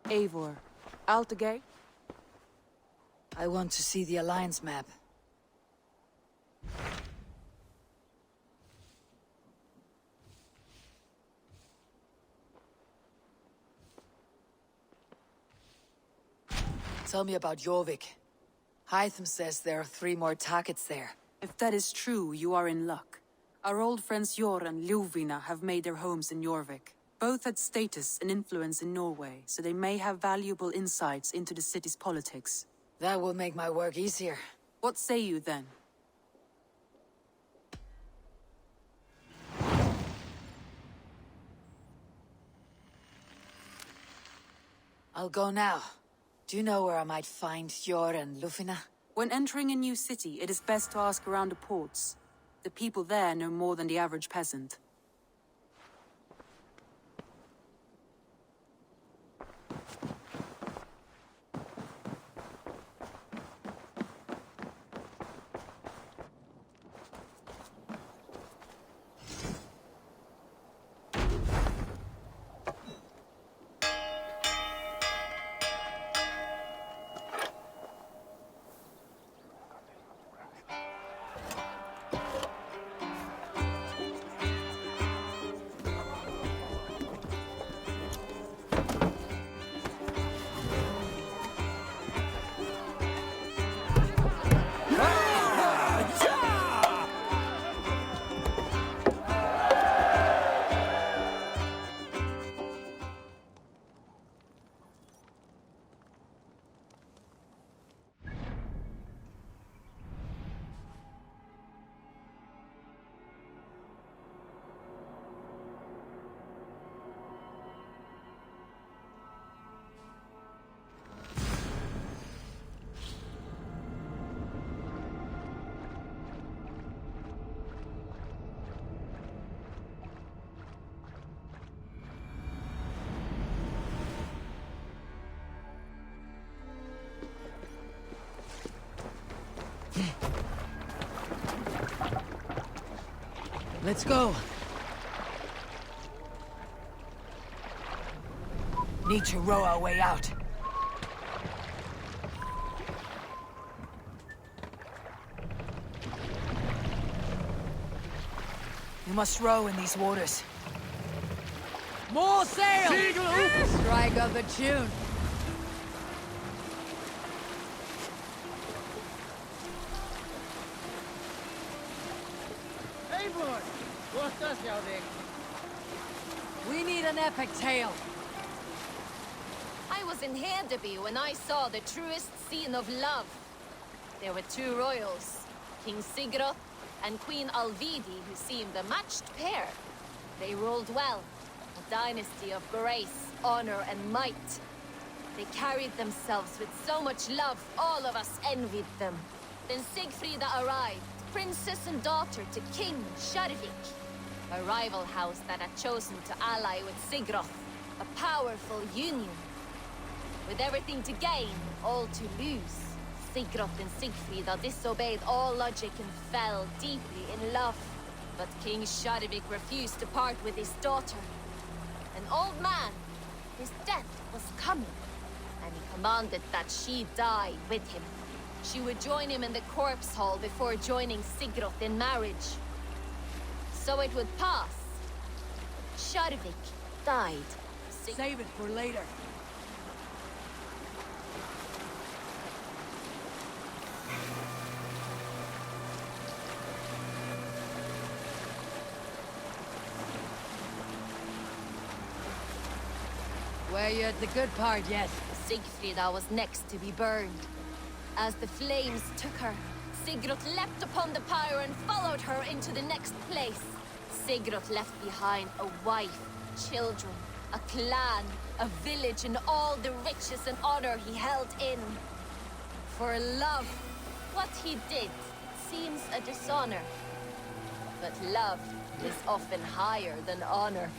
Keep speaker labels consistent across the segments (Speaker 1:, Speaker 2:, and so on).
Speaker 1: Eivor. Altegay?
Speaker 2: I want to see the Alliance map. Tell me about Jorvik. Hytham says there are 3 more targets there.
Speaker 1: If that is true, you are in luck. Our old friends Jor and Ljuvina have made their homes in Jorvik. Both had status and influence in Norway, so they may have valuable insights into the city's politics.
Speaker 2: That will make my work easier.
Speaker 1: What say you then?
Speaker 2: I'll go now. Do you know where I might find Jor and Ljuvina?
Speaker 1: When entering a new city, it is best to ask around the ports. The people there know more than the average peasant.
Speaker 2: Let's go. Need to row our way out. We must row in these waters. More sail! Strike up a tune.
Speaker 3: Eivor! What does y'all think?
Speaker 2: We need an epic tale.
Speaker 4: I was in Hedeby when I saw the truest scene of love. There were 2 royals, King Sigurd and Queen Alvidi, who seemed a matched pair. They ruled well, a dynasty of grace, honor, and might. They carried themselves with so much love, all of us envied them. Then Sigfrida arrived, princess and daughter to King Sjarvik, a rival house that had chosen to ally with Sigurd, a powerful union. With everything to gain, all to lose, Sigurd and Sigfrida disobeyed all logic and fell deeply in love. But King Sjarvik refused to part with his daughter. An old man, his death was coming, and he commanded that she die with him. She would join him in the corpse hall before joining Sigurd in marriage. So it would pass. Sjarvik died.
Speaker 2: Save it for later. Were you at the good part yet?
Speaker 4: Sigfrida was next to be burned. As the flames took her, Sigurd leapt upon the pyre and followed her into the next place. Sigurd left behind a wife, children, a clan, a village, and all the riches and honor he held in. For love, what he did seems a dishonor. But love is often higher than honor.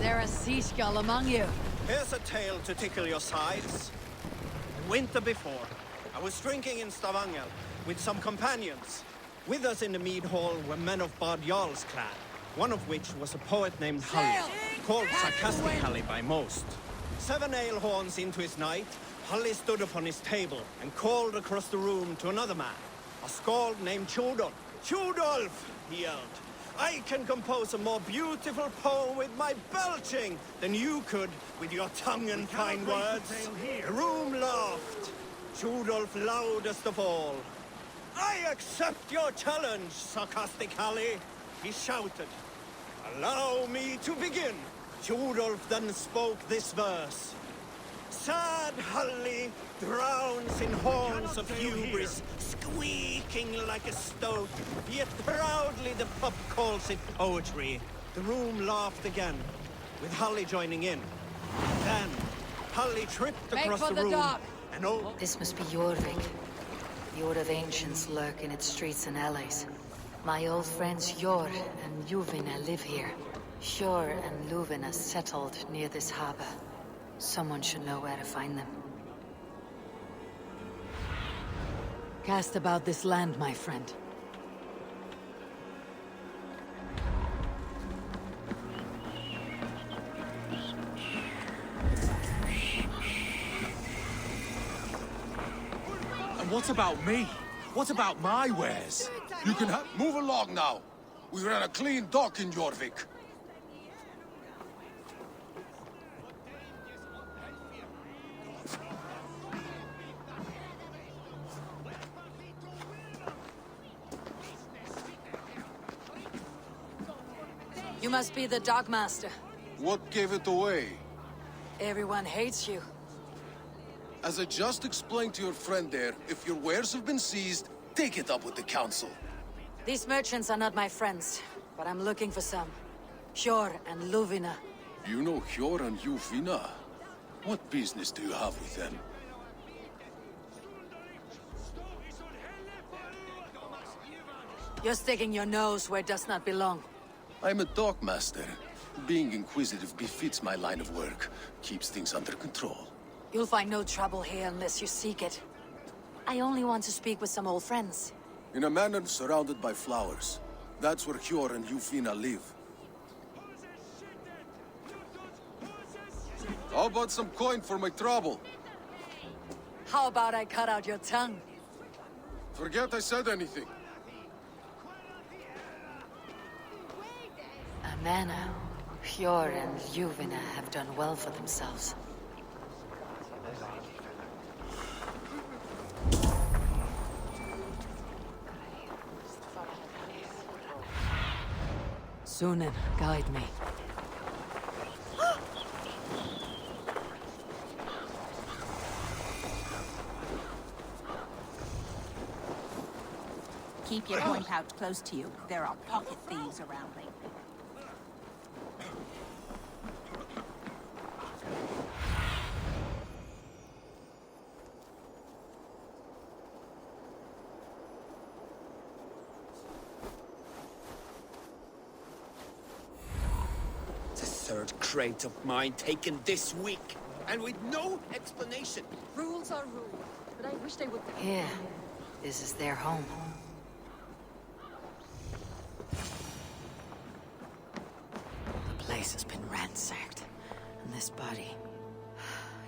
Speaker 2: there a seaskull among you?
Speaker 5: Here's a tale to tickle your sides. The winter before, I was drinking in Stavanger with some companions. With us in the mead hall were men of Bard Jarl's clan, one of which was a poet named Halli, called sarcastically by most. 7 ale horns into his night, Halli stood upon his table and called across the room to another man, a skald named Tjodolf. Tjodolf, he yelled, I can compose a more beautiful poem with my belching than you could with your tongue and fine words. The room laughed. Tjodolf loudest of all. I accept your challenge, sarcastic Halli, he shouted. Allow me to begin. Tjodolf then spoke this verse. Sad Halli drowns in horns of hubris, squeaking like a stoat, yet proudly the pup calls it poetry. The room laughed again, with Halli joining in. Then, Halli tripped across the room, and oh...
Speaker 6: This must be Jorvik. The Order of Ancients lurk in its streets and alleys. My old friends Jor and Ljuvina live here. Jor and Ljuvina settled near this harbor. Someone should know where to find them.
Speaker 2: Cast about this land, my friend.
Speaker 7: And what about me? What about my wares?
Speaker 8: You can move along now. We ran a clean dock in Jorvik.
Speaker 2: You must be the Dogmaster.
Speaker 8: What gave it away?
Speaker 2: Everyone hates you.
Speaker 8: As I just explained to your friend there, if your wares have been seized, take it up with the council.
Speaker 2: These merchants are not my friends, but I'm looking for some. Hjor and Ljuvina.
Speaker 8: You know Hjor and Ljuvina? What business do you have with them?
Speaker 2: You're sticking your nose where it does not belong.
Speaker 8: I'm a dockmaster. Being inquisitive befits my line of work. Keeps things under control.
Speaker 2: You'll find no trouble here unless you seek it. I only want to speak with some old friends.
Speaker 8: In a manor surrounded by flowers. That's where Hjor and Ljuvina live. How about some coin for my trouble?
Speaker 2: How about I cut out your tongue?
Speaker 8: Forget I said anything.
Speaker 6: A manor. Hjor and Ljuvina have done well for themselves.
Speaker 2: Sýnin, guide me.
Speaker 9: Keep your coin pouch close to you. There are pocket thieves around lately.
Speaker 7: The third crate of mine taken this week, and with no explanation.
Speaker 1: Rules are rules, but I wish they would...
Speaker 6: Here. This is their home.
Speaker 2: The place has been ransacked. And this body...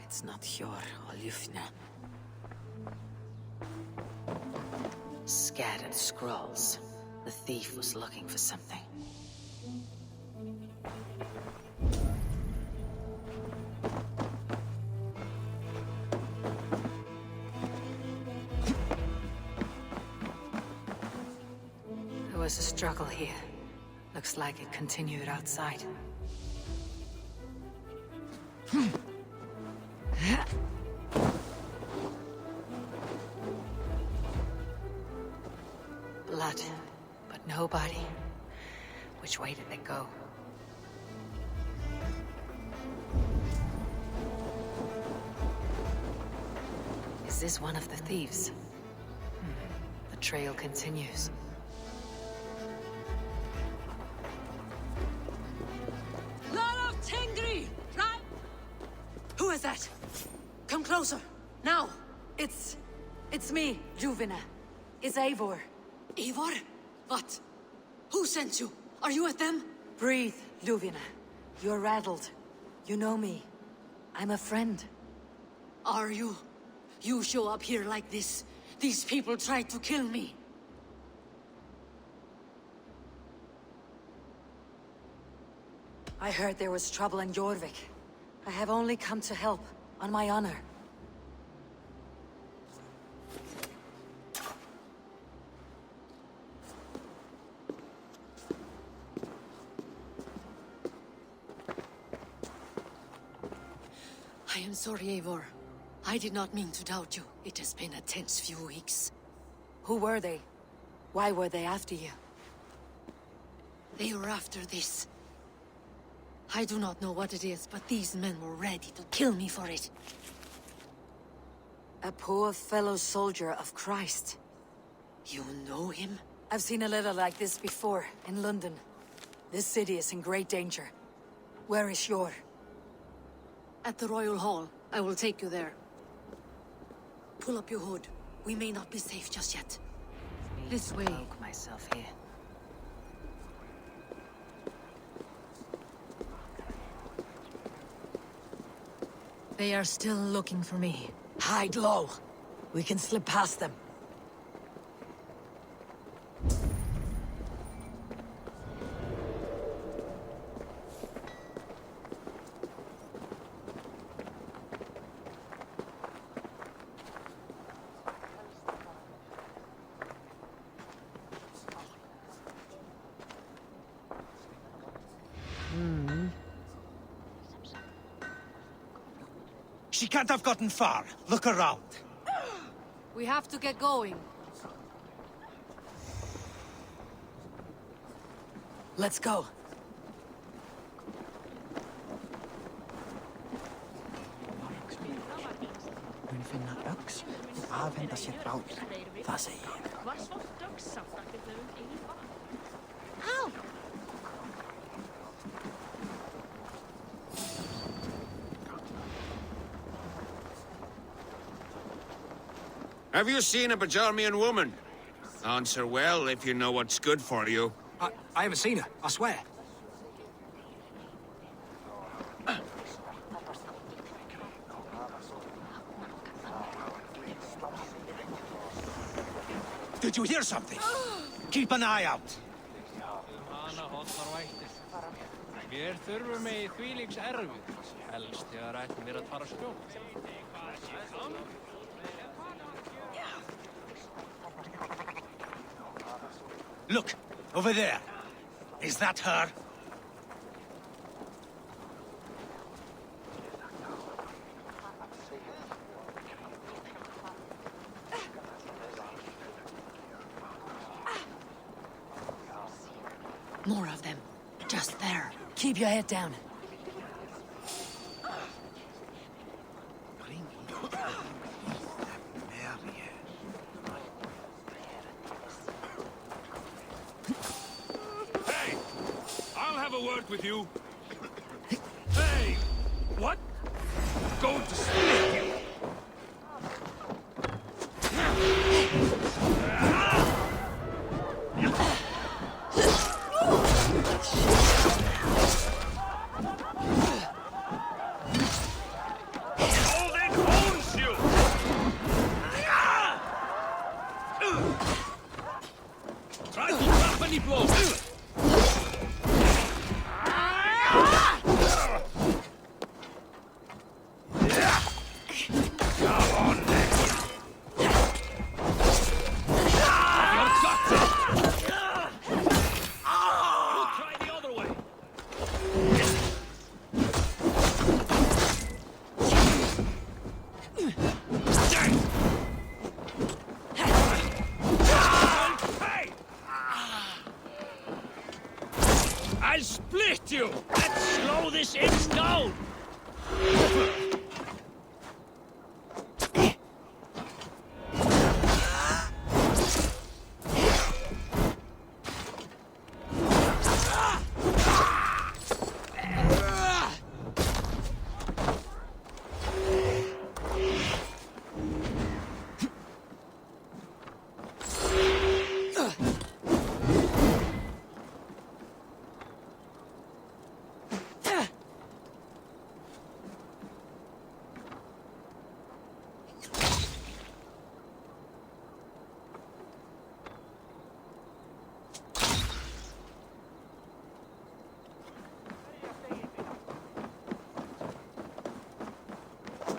Speaker 2: It's not Hjor or Ljuvina.
Speaker 6: Scattered scrolls. The thief was looking for something. There was a struggle here. Looks like it continued outside. Blood, but nobody. Which way did they go? Is this one of the thieves? The trail continues.
Speaker 2: Lot of ting
Speaker 6: that? Come closer, now! It's me, Juvina. It's Eivor.
Speaker 2: Eivor? What? Who sent you? Are you with them?
Speaker 6: Breathe, Juvina. You're rattled. You know me. I'm a friend.
Speaker 2: Are you? You show up here like this. These people tried to kill me.
Speaker 6: I heard there was trouble in Jorvik. I have only come to help, on my honor.
Speaker 2: I am sorry, Eivor. I did not mean to doubt you. It has been a tense few weeks.
Speaker 6: Who were they? Why were they after you?
Speaker 2: They were after this. I do not know what it is, but these men were ready to kill me for it.
Speaker 6: A poor fellow soldier of Christ.
Speaker 2: You know him?
Speaker 6: I've seen a letter like this before, in London. This city is in great danger. Where is Jor?
Speaker 2: At the Royal Hall. I will take you there. Pull up your hood. We may not be safe just yet. This way.
Speaker 6: Poke myself here.
Speaker 2: They are still looking for me.
Speaker 6: Hide low. We can slip past them.
Speaker 5: She can't have gotten far. Look around.
Speaker 2: We have to get going.
Speaker 6: Let's go.
Speaker 5: Hun finna öx och avhända sitt råd. Vad säger du?
Speaker 7: Have you seen a Bajarmian woman? Answer well if you know what's good for you.
Speaker 10: I haven't seen her, I swear.
Speaker 5: Did you hear something? Keep an eye out.
Speaker 3: Við þurfum í þvílíks erfið, helst þegar ættum við að fara skjótt.
Speaker 5: Look, over there. Is that her?
Speaker 2: More of them. Just there.
Speaker 6: Keep your head down.
Speaker 11: Hey! I'll have a word with you. Hey! What? Going to split you! I'll split you! Let's slow this inch down!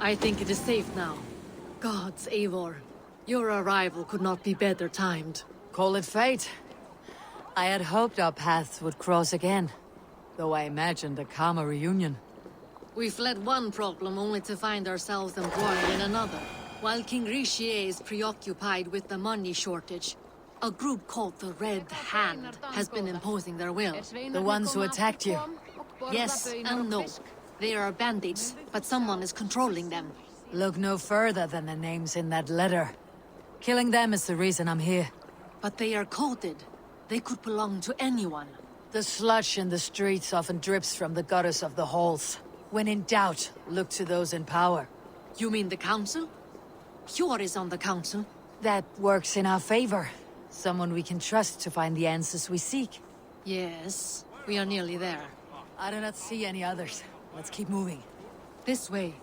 Speaker 2: I think it is safe now. Gods, Eivor. Your arrival could not be better timed.
Speaker 6: Call it fate. I had hoped our paths would cross again, though I imagined a calmer reunion.
Speaker 2: We fled one problem only to find ourselves embroiled in another. While King Rishi is preoccupied with the money shortage, a group called the Red Hand has been imposing their will.
Speaker 6: The ones who attacked you?
Speaker 2: Yes and no. They are bandits, but someone is controlling them.
Speaker 6: Look no further than the names in that letter. Killing them is the reason I'm here.
Speaker 2: But they are coded. They could belong to anyone.
Speaker 6: The sludge in the streets often drips from the gutters of the halls. When in doubt, look to those in power.
Speaker 2: You mean the council? Hjor is on the council.
Speaker 6: That works in our favor. Someone we can trust to find the answers we seek.
Speaker 2: Yes, we are nearly there.
Speaker 6: I do not see any others. Let's keep moving.
Speaker 2: This way.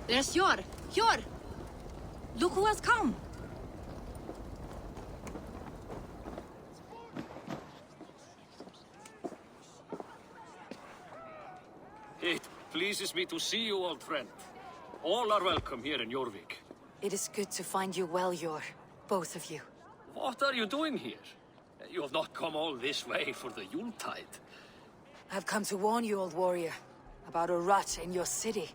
Speaker 2: There's Hjor! Hjor! Look who has come!
Speaker 11: It pleases me to see you, old friend. All are welcome here in Jorvik.
Speaker 6: It is good to find you well, Hjor. Both of you.
Speaker 11: What are you doing here? You have not come all this way for the Yuletide.
Speaker 6: I've come to warn you, old warrior, about a rot in your city.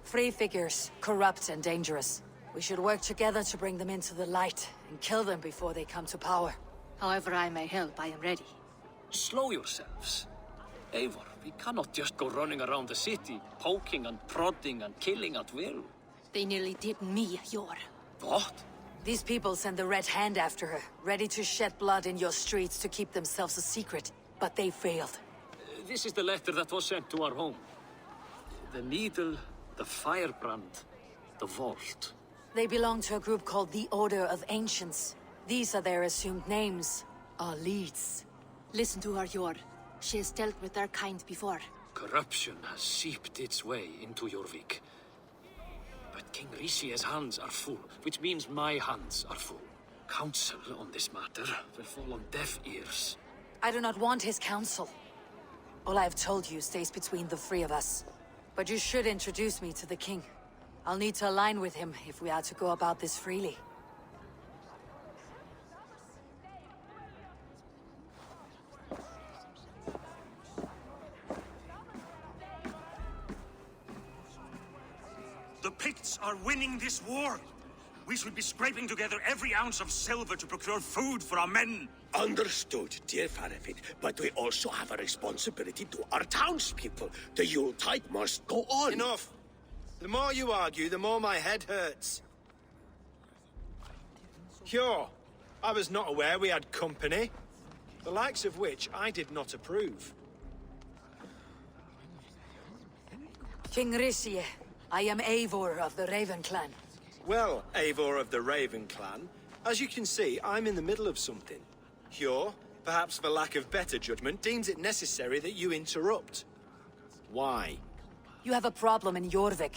Speaker 6: Free figures, corrupt and dangerous. We should work together to bring them into the light and kill them before they come to power.
Speaker 2: However I may help, I am ready.
Speaker 11: Slow yourselves. Eivor, we cannot just go running around the city, poking and prodding and killing at will.
Speaker 2: They nearly did me, Hjor.
Speaker 11: What?
Speaker 6: These people send the Red Hand after her, ready to shed blood in your streets to keep themselves a secret. But they failed.
Speaker 11: This is the letter that was sent to our home. The needle, the firebrand, the vault.
Speaker 6: They belong to a group called the Order of Ancients. These are their assumed names. Our leads.
Speaker 2: Listen to her, Hjor. She has dealt with their kind before.
Speaker 11: Corruption has seeped its way into Jorvik. But King Rishi's hands are full, which means my hands are full. Counsel on this matter will fall on deaf ears.
Speaker 6: I do not want his counsel. All I have told you stays between the three of us. But you should introduce me to the king. I'll need to align with him if we are to go about this freely.
Speaker 12: The Picts are winning this war. We should be scraping together every ounce of silver to procure food for our men.
Speaker 7: Understood, dear Farafin, but we also have a responsibility to our townspeople. The Yuletide must go on.
Speaker 5: Enough! The more you argue, the more my head hurts. Hjor, I was not aware we had company, the likes of which I did not approve.
Speaker 6: King Rishi, I am Eivor of the Raven Clan.
Speaker 5: Well, Eivor of the Raven Clan, as you can see, I'm in the middle of something. Hjor, perhaps for lack of better judgment, deems it necessary that you interrupt. Why?
Speaker 6: You have a problem in Jorvik.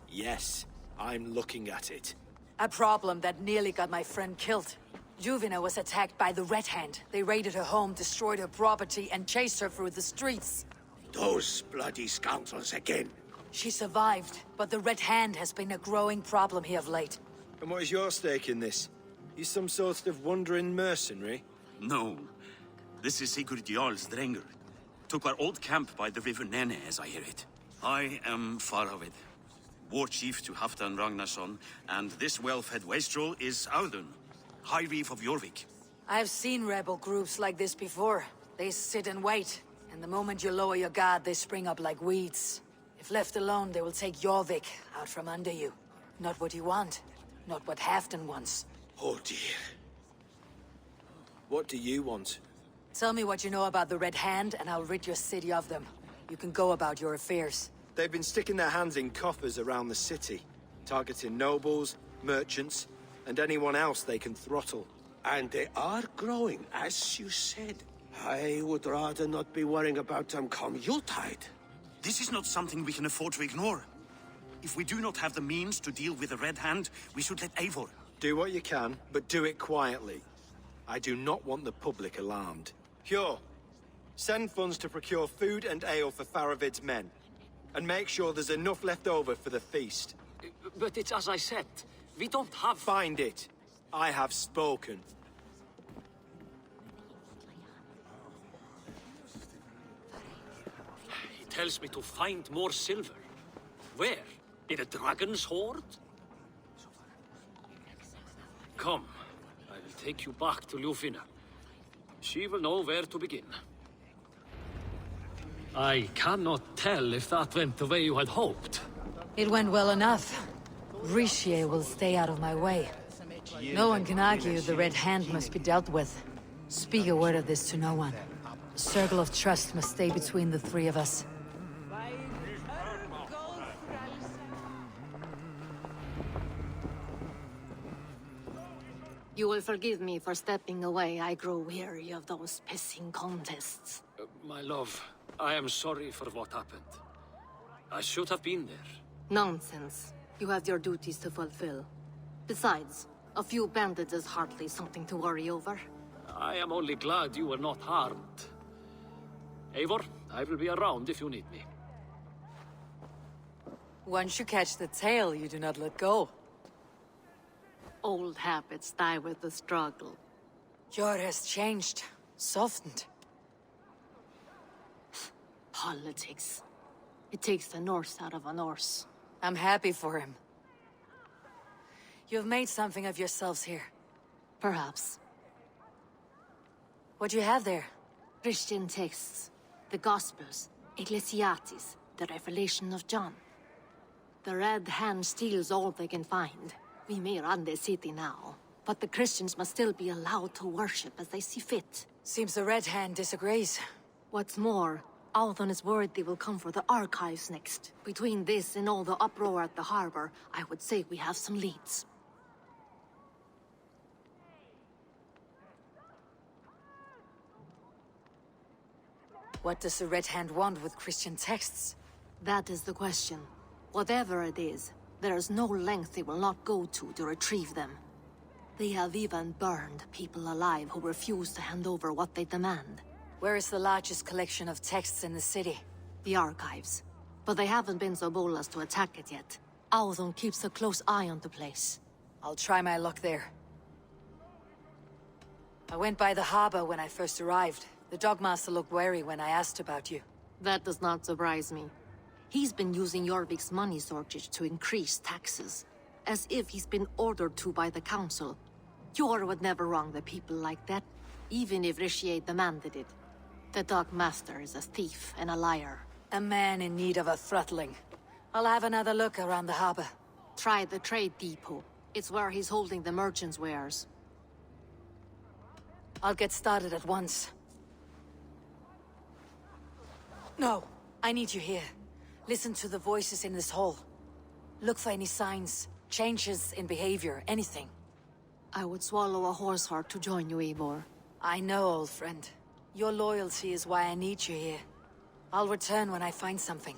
Speaker 5: Yes, I'm looking at it.
Speaker 6: A problem that nearly got my friend killed. Juvina was attacked by the Red Hand. They raided her home, destroyed her property, and chased her through the streets.
Speaker 7: Those bloody scoundrels again.
Speaker 6: She survived, but the Red Hand has been a growing problem here of late.
Speaker 5: And what is your stake in this? You some sort of wandering mercenary?
Speaker 12: No. This is Sigurd Jarl's Drenger. Took our old camp by the river Nene, as I hear it. I am Faravid, war chief to Halfdan Ragnarsson, and this well-fed wastrel is Audun, High Reef of Jorvik.
Speaker 6: I've seen rebel groups like this before. They sit and wait, and the moment you lower your guard, they spring up like weeds. If left alone, they will take Jorvik out from under you. Not what you want, not what Halfdan wants.
Speaker 7: Oh dear.
Speaker 5: What do you want?
Speaker 6: Tell me what you know about the Red Hand, and I'll rid your city of them. You can go about your affairs.
Speaker 5: They've been sticking their hands in coffers around the city, targeting nobles, merchants, and anyone else they can throttle.
Speaker 7: And they are growing, as you said. I would rather not be worrying about them come Yuletide.
Speaker 12: This is not something we can afford to ignore. If we do not have the means to deal with the Red Hand, we should let Eivor.
Speaker 13: Do what you can, but do it quietly. I do not want the public alarmed. Hjor, send funds to procure food and ale for Faravid's men. And make sure there's enough left over for the feast.
Speaker 11: But it's as I said. We don't have...
Speaker 13: Find it. I have spoken.
Speaker 11: He tells me to find more silver. Where? In a dragon's hoard? Come. I will take you back to Ljufvina. She will know where to begin. I cannot tell if that went the way you had hoped.
Speaker 6: It went well enough. Richier will stay out of my way. No one can argue the Red Hand must be dealt with. Speak a word of this to no one. A circle of trust must stay between the three of us.
Speaker 2: You will forgive me for stepping away. I grow weary of those pissing contests.
Speaker 11: My love, I am sorry for what happened. I should have been there.
Speaker 2: Nonsense. You have your duties to fulfill. Besides, a few bandits is hardly something to worry over.
Speaker 11: I am only glad you were not harmed. Eivor, I will be around if you need me.
Speaker 6: Once you catch the tail, you do not let go.
Speaker 2: Old habits die with the struggle.
Speaker 6: Hjor has changed, softened.
Speaker 2: Politics. It takes the Norse out of a Norse.
Speaker 6: I'm happy for him. You've made something of yourselves here.
Speaker 2: Perhaps.
Speaker 6: What do you have there?
Speaker 2: Christian texts. The Gospels. Ecclesiastes. The Revelation of John. The Red Hand steals all they can find. We may run the city now, but the Christians must still be allowed to worship as they see fit.
Speaker 6: Seems the Red Hand disagrees.
Speaker 2: What's more, Althon is worried they will come for the archives next. Between this and all the uproar at the harbor, I would say we have some leads.
Speaker 6: What does the Red Hand want with Christian texts?
Speaker 2: That is the question. Whatever it is, there is no length they will not go to retrieve them. They have even burned people alive who refuse to hand over what they demand.
Speaker 6: Where is the largest collection of texts in the city?
Speaker 2: The archives. But they haven't been so bold as to attack it yet. Althon keeps a close eye on the place.
Speaker 6: I'll try my luck there. I went by the harbor when I first arrived. The Dogmaster looked wary when I asked about you.
Speaker 2: That does not surprise me. He's been using Jorvik's money shortage to increase taxes. As if he's been ordered to by the council. Hjor would never wrong the people like that, even if Richier demanded it. The Dogmaster is a thief and a liar.
Speaker 6: A man in need of a throttling. I'll have another look around the harbor.
Speaker 2: Try the trade depot. It's where he's holding the merchants' wares.
Speaker 6: I'll get started at once. No, I need you here. Listen to the voices in this hall. Look for any signs, changes in behavior, anything.
Speaker 2: I would swallow a horse heart to join you, Eivor.
Speaker 6: I know, old friend. Your loyalty is why I need you here. I'll return when I find something.